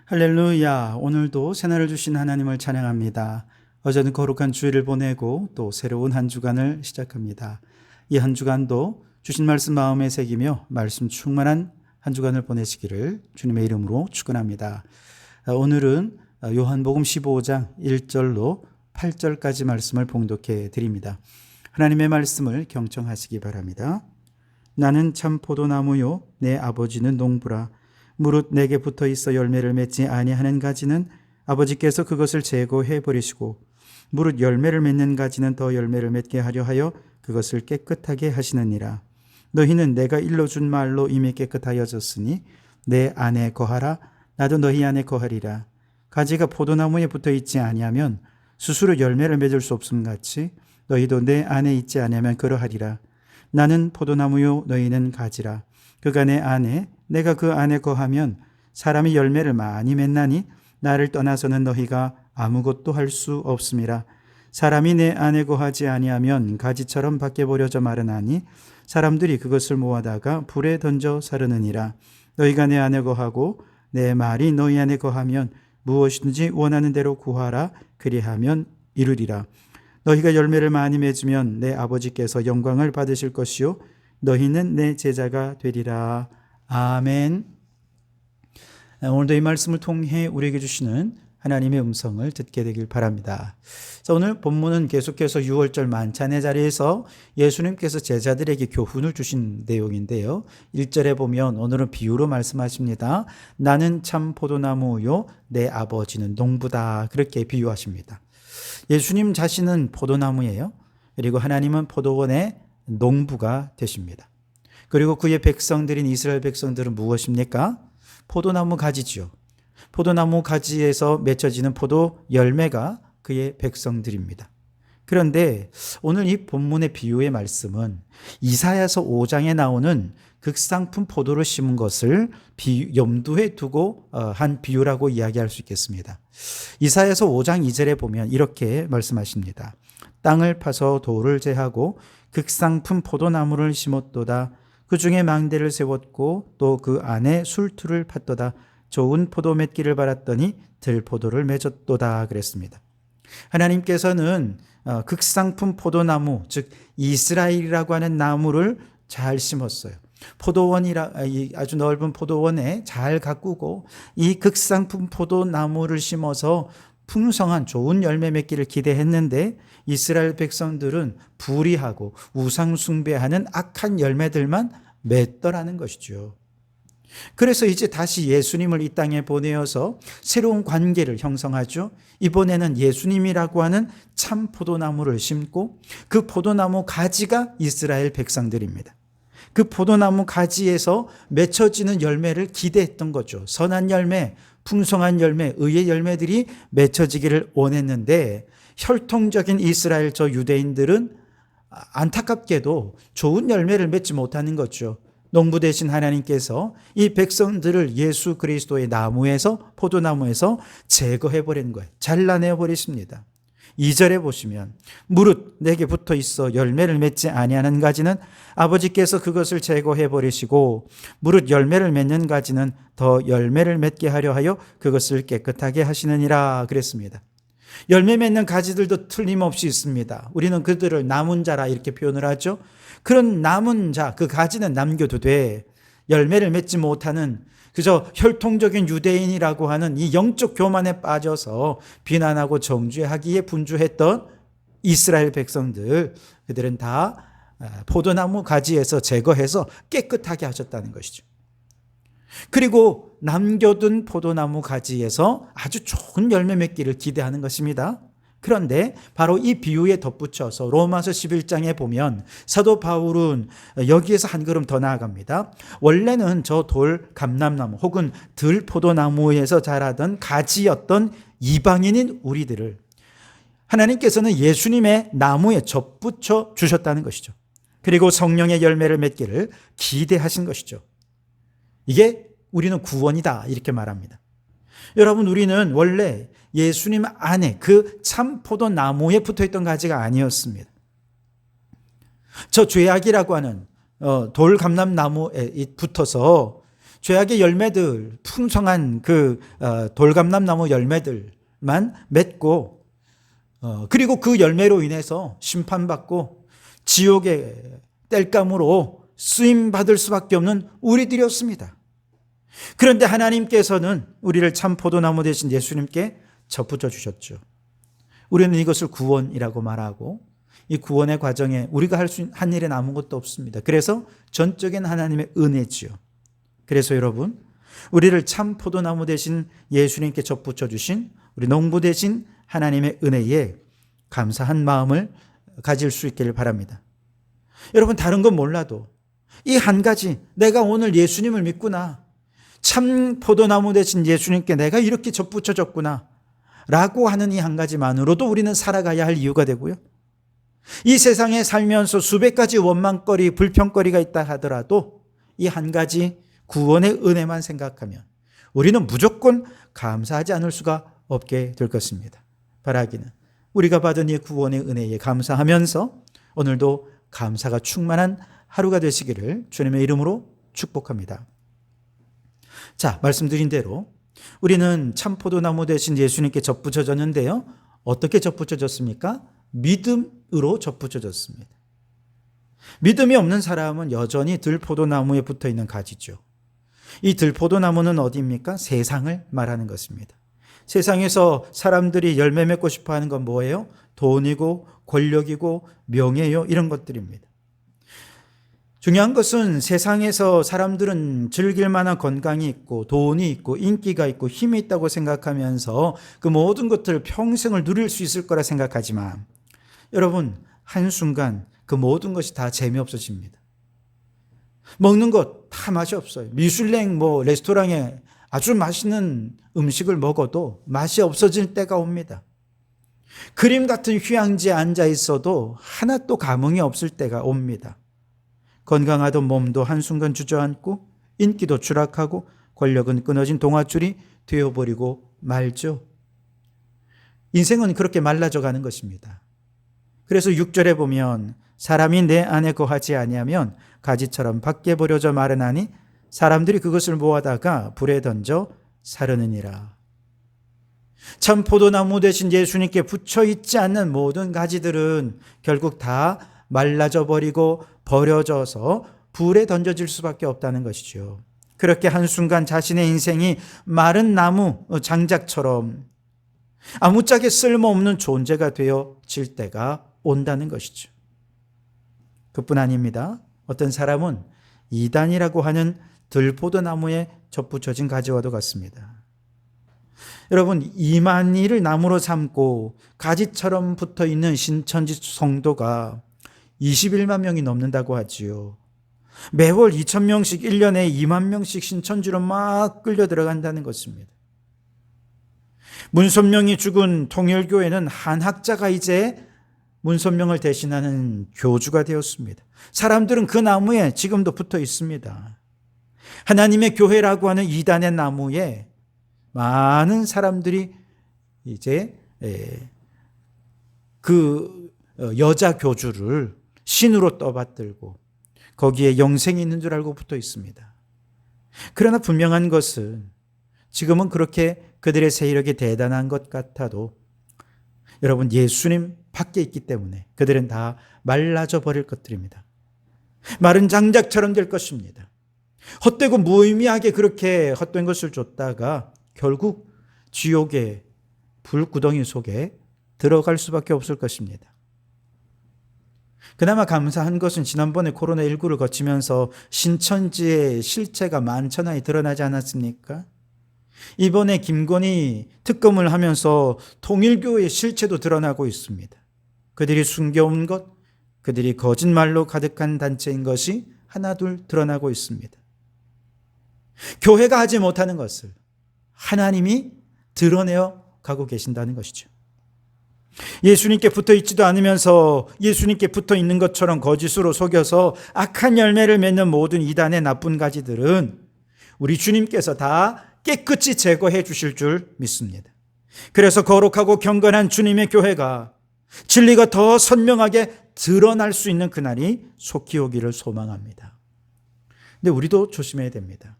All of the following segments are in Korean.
할렐루야. 오늘도 새날을 주신 하나님을 찬양합니다. 어제는 거룩한 주일을 보내고 또 새로운 한 주간을 시작합니다. 이 한 주간도 주신 말씀 마음에 새기며 말씀 충만한 한 주간을 보내시기를 주님의 이름으로 축원합니다. 오늘은 요한복음 15장 1절로 8절까지 말씀을 봉독해 드립니다. 하나님의 말씀을 경청하시기 바랍니다. 나는 참 포도나무요 내 아버지는 농부라. 무릇 내게 붙어 있어 열매를 맺지 아니하는 가지는 아버지께서 그것을 제거해 버리시고 무릇 열매를 맺는 가지는 더 열매를 맺게 하려 하여 그것을 깨끗하게 하시느니라. 너희는 내가 일러준 말로 이미 깨끗하여졌으니 내 안에 거하라. 나도 너희 안에 거하리라. 가지가 포도나무에 붙어 있지 아니하면 스스로 열매를 맺을 수 없음 같이 너희도 내 안에 있지 아니하면 그러하리라. 나는 포도나무요 너희는 가지라. 그가 내 안에 내가 그 안에 거하면 사람이 열매를 많이 맺나니 나를 떠나서는 너희가 아무것도 할 수 없음이라. 사람이 내 안에 거하지 아니하면 가지처럼 밖에 버려져 마르나니 사람들이 그것을 모아다가 불에 던져 사르느니라. 너희가 내 안에 거하고 내 말이 너희 안에 거하면 무엇이든지 원하는 대로 구하라. 그리하면 이루리라. 너희가 열매를 많이 맺으면 내 아버지께서 영광을 받으실 것이요 너희는 내 제자가 되리라. 아멘. 오늘도 이 말씀을 통해 우리에게 주시는 하나님의 음성을 듣게 되길 바랍니다. 오늘 본문은 계속해서 6월절 만찬의 자리에서 예수님께서 제자들에게 교훈을 주신 내용인데요. 1절에 보면 오늘은 비유로 말씀하십니다. 나는 참 포도나무요 내 아버지는 농부다. 그렇게 비유하십니다. 예수님 자신은 포도나무예요. 그리고 하나님은 포도원의 농부가 되십니다. 그리고 그의 백성들인 이스라엘 백성들은 무엇입니까? 포도나무 가지죠. 포도나무 가지에서 맺혀지는 포도 열매가 그의 백성들입니다. 그런데 오늘 이 본문의 비유의 말씀은 이사야서 5장에 나오는 극상품 포도를 심은 것을 염두에 두고 한 비유라고 이야기할 수 있겠습니다. 이사야서 5장 2절에 보면 이렇게 말씀하십니다. 땅을 파서 돌을 제하고 극상품 포도나무를 심었도다. 그 중에 망대를 세웠고 또 그 안에 술투를 팠도다. 좋은 포도 맺기를 바랐더니 들포도를 맺었도다. 그랬습니다. 하나님께서는 극상품 포도나무, 즉 이스라엘이라고 하는 나무를 잘 심었어요. 포도원이라 아주 넓은 포도원에 잘 가꾸고 이 극상품 포도나무를 심어서 풍성한 좋은 열매 맺기를 기대했는데 이스라엘 백성들은 불의하고 우상 숭배하는 악한 열매들만 맺더라는 것이죠. 그래서 이제 다시 예수님을 이 땅에 보내어서 새로운 관계를 형성하죠. 이번에는 예수님이라고 하는 참 포도나무를 심고 그 포도나무 가지가 이스라엘 백성들입니다. 그 포도나무 가지에서 맺혀지는 열매를 기대했던 거죠. 선한 열매, 풍성한 열매, 의의 열매들이 맺혀지기를 원했는데 혈통적인 이스라엘 저 유대인들은 안타깝게도 좋은 열매를 맺지 못하는 거죠. 농부 되신 하나님께서 이 백성들을 예수 그리스도의 나무에서 포도나무에서 제거해버리는 거예요. 잘라내버리십니다. 2절에 보시면 무릇 내게 붙어 있어 열매를 맺지 아니하는 가지는 아버지께서 그것을 제거해 버리시고 무릇 열매를 맺는 가지는 더 열매를 맺게 하려 하여 그것을 깨끗하게 하시느니라 그랬습니다. 열매 맺는 가지들도 틀림없이 있습니다. 우리는 그들을 남은 자라 이렇게 표현을 하죠. 그런 남은 자, 그 가지는 남겨도 돼. 열매를 맺지 못하는 그저 혈통적인 유대인이라고 하는 이 영적 교만에 빠져서 비난하고 정죄하기에 분주했던 이스라엘 백성들, 그들은 다 포도나무 가지에서 제거해서 깨끗하게 하셨다는 것이죠. 그리고 남겨둔 포도나무 가지에서 아주 좋은 열매 맺기를 기대하는 것입니다. 그런데 바로 이 비유에 덧붙여서 로마서 11장에 보면 사도 바울은 여기에서 한 걸음 더 나아갑니다. 원래는 저 돌 감람나무 혹은 들포도나무에서 자라던 가지였던 이방인인 우리들을 하나님께서는 예수님의 나무에 접붙여 주셨다는 것이죠. 그리고 성령의 열매를 맺기를 기대하신 것이죠. 이게 우리는 구원이다 이렇게 말합니다. 여러분, 우리는 원래 예수님 안에 그 참 포도나무에 붙어있던 가지가 아니었습니다. 저 죄악이라고 하는 돌 감람나무에 붙어서 죄악의 열매들, 풍성한 돌감람나무 열매들만 맺고, 그리고 그 열매로 인해서 심판받고 지옥의 땔감으로 쓰임받을 수밖에 없는 우리들이었습니다. 그런데 하나님께서는 우리를 참 포도나무 되신 예수님께 접붙여 주셨죠. 우리는 이것을 구원이라고 말하고, 이 구원의 과정에 우리가 한 일은 아무것도 없습니다. 그래서 전적인 하나님의 은혜지요. 그래서 여러분, 우리를 참 포도나무 되신 예수님께 접붙여 주신 우리 농부 되신 하나님의 은혜에 감사한 마음을 가질 수 있기를 바랍니다. 여러분, 다른 건 몰라도 이 한 가지, 내가 오늘 예수님을 믿구나, 참 포도나무 되신 예수님께 내가 이렇게 접붙여졌구나 라고 하는 이 한 가지만으로도 우리는 살아가야 할 이유가 되고요, 이 세상에 살면서 수백 가지 원망거리, 불평거리가 있다 하더라도 이 한 가지 구원의 은혜만 생각하면 우리는 무조건 감사하지 않을 수가 없게 될 것입니다. 바라기는 우리가 받은 이 구원의 은혜에 감사하면서 오늘도 감사가 충만한 하루가 되시기를 주님의 이름으로 축복합니다. 자, 말씀드린 대로 우리는 참 포도나무 되신 예수님께 접붙여졌는데요, 어떻게 접붙여졌습니까? 믿음으로 접붙여졌습니다. 믿음이 없는 사람은 여전히 들포도나무에 붙어 있는 가지죠. 이 들포도나무는 어디입니까? 세상을 말하는 것입니다. 세상에서 사람들이 열매 맺고 싶어 하는 건 뭐예요? 돈이고 권력이고 명예요, 이런 것들입니다. 중요한 것은 세상에서 사람들은 즐길 만한 건강이 있고 돈이 있고 인기가 있고 힘이 있다고 생각하면서 그 모든 것들을 평생을 누릴 수 있을 거라 생각하지만, 여러분, 한순간 그 모든 것이 다 재미없어집니다. 먹는 것 다 맛이 없어요. 미슐랭 레스토랑에 아주 맛있는 음식을 먹어도 맛이 없어질 때가 옵니다. 그림 같은 휴양지에 앉아 있어도 하나도 감흥이 없을 때가 옵니다. 건강하던 몸도 한순간 주저앉고, 인기도 추락하고, 권력은 끊어진 동아줄이 되어버리고 말죠. 인생은 그렇게 말라져 가는 것입니다. 그래서 6절에 보면 사람이 내 안에 거하지 아니하면 가지처럼 밖에 버려져 마르나니 사람들이 그것을 모아다가 불에 던져 사르느니라. 참 포도나무 대신 예수님께 붙여 있지 않는 모든 가지들은 결국 다 말라져 버리고 버려져서 불에 던져질 수밖에 없다는 것이죠. 그렇게 한순간 자신의 인생이 마른 나무 장작처럼 아무짝에 쓸모없는 존재가 되어질 때가 온다는 것이죠. 그뿐 아닙니다. 어떤 사람은 이단이라고 하는 들포도나무에 접붙여진 가지와도 같습니다. 여러분, 이만희를 나무로 삼고 가지처럼 붙어있는 신천지 성도가 21만 명이 넘는다고 하지요. 매월 2,000명씩 1년에 2만 명씩 신천지로 막 끌려 들어간다는 것입니다. 문선명이 죽은 통일교회는 한학자가 이제 문선명을 대신하는 교주가 되었습니다. 사람들은 그 나무에 지금도 붙어 있습니다. 하나님의 교회라고 하는 이단의 나무에 많은 사람들이 이제 그 여자 교주를 신으로 떠받들고 거기에 영생이 있는 줄 알고 붙어 있습니다. 그러나 분명한 것은 지금은 그렇게 그들의 세력이 대단한 것 같아도 여러분, 예수님 밖에 있기 때문에 그들은 다 말라져 버릴 것들입니다. 마른 장작처럼 될 것입니다. 헛되고 무의미하게 그렇게 헛된 것을 줬다가 결국 지옥의 불구덩이 속에 들어갈 수밖에 없을 것입니다. 그나마 감사한 것은 지난번에 코로나19를 거치면서 신천지의 실체가 만천하에 드러나지 않았습니까? 이번에 김건희 특검을 하면서 통일교의 실체도 드러나고 있습니다. 그들이 숨겨온 것, 그들이 거짓말로 가득한 단체인 것이 하나둘 드러나고 있습니다. 교회가 하지 못하는 것을 하나님이 드러내어 가고 계신다는 것이죠. 예수님께 붙어 있지도 않으면서 예수님께 붙어 있는 것처럼 거짓으로 속여서 악한 열매를 맺는 모든 이단의 나쁜 가지들은 우리 주님께서 다 깨끗이 제거해 주실 줄 믿습니다. 그래서 거룩하고 경건한 주님의 교회가 진리가 더 선명하게 드러날 수 있는 그날이 속히 오기를 소망합니다. 근데 우리도 조심해야 됩니다.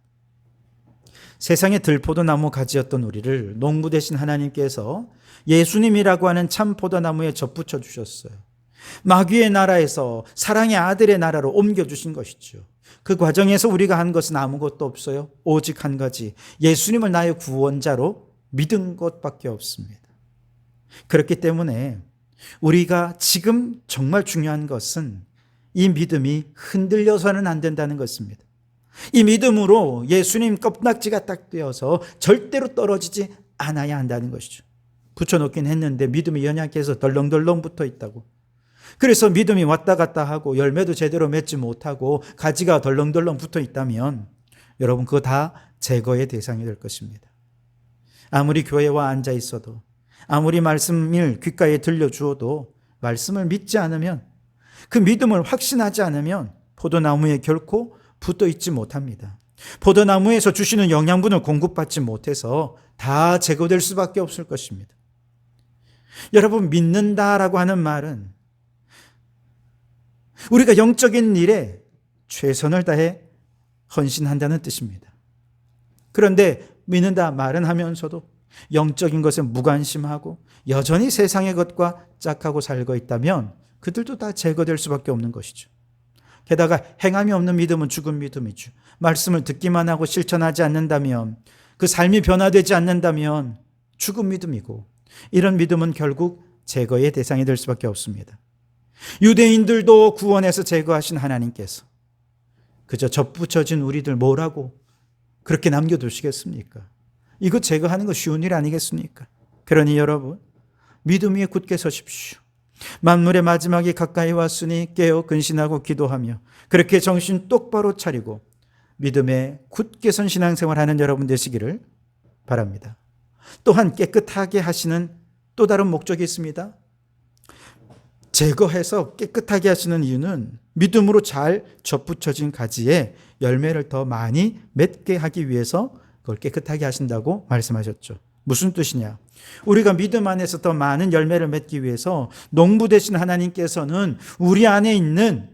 세상의 들포도나무 가지였던 우리를 농부 되신 하나님께서 예수님이라고 하는 참 포도나무에 접붙여 주셨어요. 마귀의 나라에서 사랑의 아들의 나라로 옮겨주신 것이죠. 그 과정에서 우리가 한 것은 아무것도 없어요. 오직 한 가지, 예수님을 나의 구원자로 믿은 것밖에 없습니다. 그렇기 때문에 우리가 지금 정말 중요한 것은 이 믿음이 흔들려서는 안 된다는 것입니다. 이 믿음으로 예수님 껍낙지가 딱 되어서 절대로 떨어지지 않아야 한다는 것이죠. 붙여놓긴 했는데 믿음이 연약해서 덜렁덜렁 붙어 있다고. 그래서 믿음이 왔다 갔다 하고 열매도 제대로 맺지 못하고 가지가 덜렁덜렁 붙어 있다면 여러분 그거 다 제거의 대상이 될 것입니다. 아무리 교회와 앉아 있어도, 아무리 말씀을 귓가에 들려주어도 말씀을 믿지 않으면, 그 믿음을 확신하지 않으면 포도나무에 결코 붙어 있지 못합니다. 포도나무에서 주시는 영양분을 공급받지 못해서 다 제거될 수밖에 없을 것입니다. 여러분, 믿는다라고 하는 말은 우리가 영적인 일에 최선을 다해 헌신한다는 뜻입니다. 그런데 믿는다 말은 하면서도 영적인 것에 무관심하고 여전히 세상의 것과 짝하고 살고 있다면 그들도 다 제거될 수밖에 없는 것이죠. 게다가 행함이 없는 믿음은 죽은 믿음이죠. 말씀을 듣기만 하고 실천하지 않는다면, 그 삶이 변화되지 않는다면 죽은 믿음이고, 이런 믿음은 결국 제거의 대상이 될 수밖에 없습니다. 유대인들도 구원해서 제거하신 하나님께서 그저 접붙여진 우리들 뭐라고 그렇게 남겨두시겠습니까? 이거 제거하는 거 쉬운 일 아니겠습니까? 그러니 여러분, 믿음 위에 굳게 서십시오. 만물의 마지막이 가까이 왔으니 깨어 근신하고 기도하며 그렇게 정신 똑바로 차리고 믿음에 굳게 선 신앙생활하는 여러분 되시기를 바랍니다. 또한 깨끗하게 하시는 또 다른 목적이 있습니다. 제거해서 깨끗하게 하시는 이유는 믿음으로 잘 접붙여진 가지에 열매를 더 많이 맺게 하기 위해서 그걸 깨끗하게 하신다고 말씀하셨죠. 무슨 뜻이냐? 우리가 믿음 안에서 더 많은 열매를 맺기 위해서 농부 되신 하나님께서는 우리 안에 있는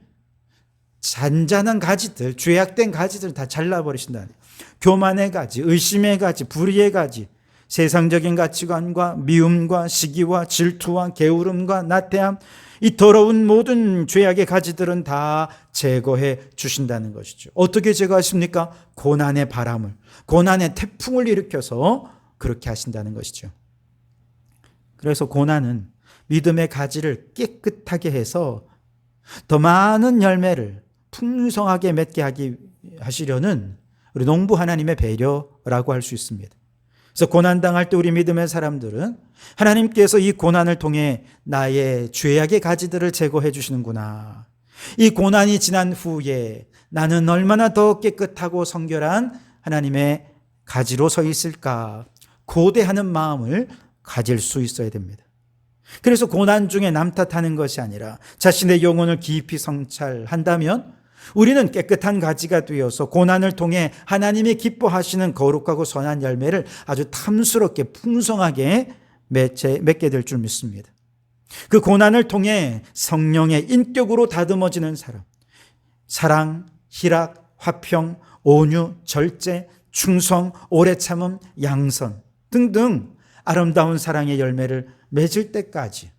잔잔한 가지들, 죄악된 가지들 다 잘라버리신다. 교만의 가지, 의심의 가지, 불의의 가지, 세상적인 가치관과 미움과 시기와 질투와 게으름과 나태함, 이 더러운 모든 죄악의 가지들은 다 제거해 주신다는 것이죠. 어떻게 제거하십니까? 고난의 바람을, 고난의 태풍을 일으켜서 그렇게 하신다는 것이죠. 그래서 고난은 믿음의 가지를 깨끗하게 해서 더 많은 열매를 풍성하게 맺게 하시려는 우리 농부 하나님의 배려라고 할 수 있습니다. 그래서 고난당할 때 우리 믿음의 사람들은 하나님께서 이 고난을 통해 나의 죄악의 가지들을 제거해 주시는구나. 이 고난이 지난 후에 나는 얼마나 더 깨끗하고 성결한 하나님의 가지로 서 있을까. 고대하는 마음을 가질 수 있어야 됩니다. 그래서 고난 중에 남 탓하는 것이 아니라 자신의 영혼을 깊이 성찰한다면 우리는 깨끗한 가지가 되어서 고난을 통해 하나님이 기뻐하시는 거룩하고 선한 열매를 아주 탐스럽게 풍성하게 맺게 될 줄 믿습니다. 그 고난을 통해 성령의 인격으로 다듬어지는 사람, 사랑, 희락, 화평, 온유, 절제, 충성, 오래 참음, 양선 등등 아름다운 사랑의 열매를 맺을 때까지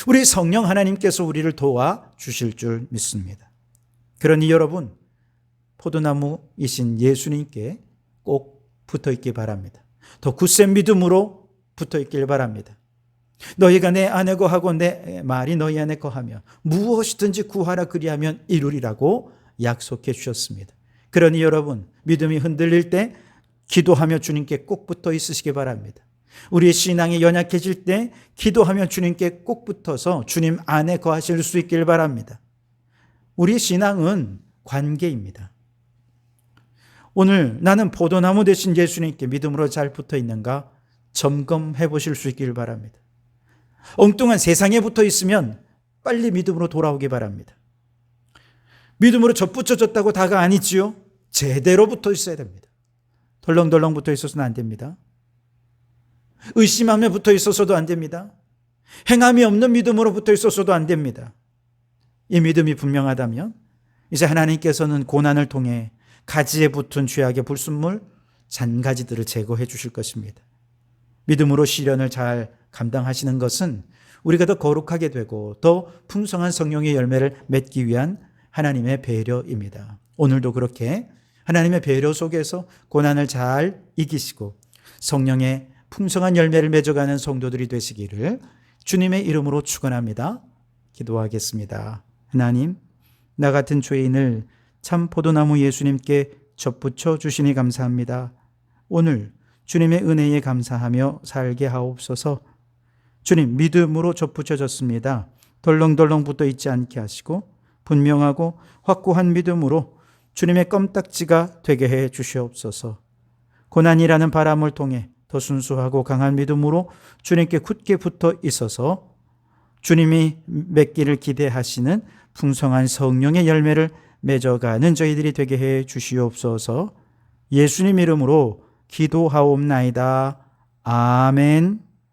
우리 성령 하나님께서 우리를 도와주실 줄 믿습니다. 그러니 여러분, 포도나무이신 예수님께 꼭 붙어 있기 바랍니다. 더 굳센 믿음으로 붙어 있길 바랍니다. 너희가 내 안에 거하고 내 말이 너희 안에 거하며 무엇이든지 구하라 그리하면 이루리라고 약속해 주셨습니다. 그러니 여러분, 믿음이 흔들릴 때 기도하며 주님께 꼭 붙어 있으시기 바랍니다. 우리의 신앙이 연약해질 때 기도하며 주님께 꼭 붙어서 주님 안에 거하실 수 있길 바랍니다. 우리의 신앙은 관계입니다. 오늘 나는 포도나무 되신 예수님께 믿음으로 잘 붙어 있는가 점검해 보실 수 있기를 바랍니다. 엉뚱한 세상에 붙어 있으면 빨리 믿음으로 돌아오기 바랍니다. 믿음으로 접붙여졌다고 다가 아니지요. 제대로 붙어 있어야 됩니다. 덜렁덜렁 붙어 있어서는 안 됩니다. 의심하며 붙어 있어서도 안 됩니다. 행함이 없는 믿음으로 붙어 있어서도 안 됩니다. 이 믿음이 분명하다면 이제 하나님께서는 고난을 통해 가지에 붙은 죄악의 불순물 잔가지들을 제거해 주실 것입니다. 믿음으로 시련을 잘 감당하시는 것은 우리가 더 거룩하게 되고 더 풍성한 성령의 열매를 맺기 위한 하나님의 배려입니다. 오늘도 그렇게 하나님의 배려 속에서 고난을 잘 이기시고 성령의 풍성한 열매를 맺어가는 성도들이 되시기를 주님의 이름으로 축원합니다. 기도하겠습니다. 하나님, 나 같은 죄인을 참 포도나무 예수님께 접붙여 주시니 감사합니다. 오늘 주님의 은혜에 감사하며 살게 하옵소서. 주님, 믿음으로 접붙여졌습니다. 덜렁덜렁 붙어 있지 않게 하시고 분명하고 확고한 믿음으로 주님의 껌딱지가 되게 해 주시옵소서. 고난이라는 바람을 통해 더 순수하고 강한 믿음으로 주님께 굳게 붙어 있어서 주님이 맺기를 기대하시는 풍성한 성령의 열매를 맺어가는 저희들이 되게 해 주시옵소서. 예수님 이름으로 기도하옵나이다. 아멘.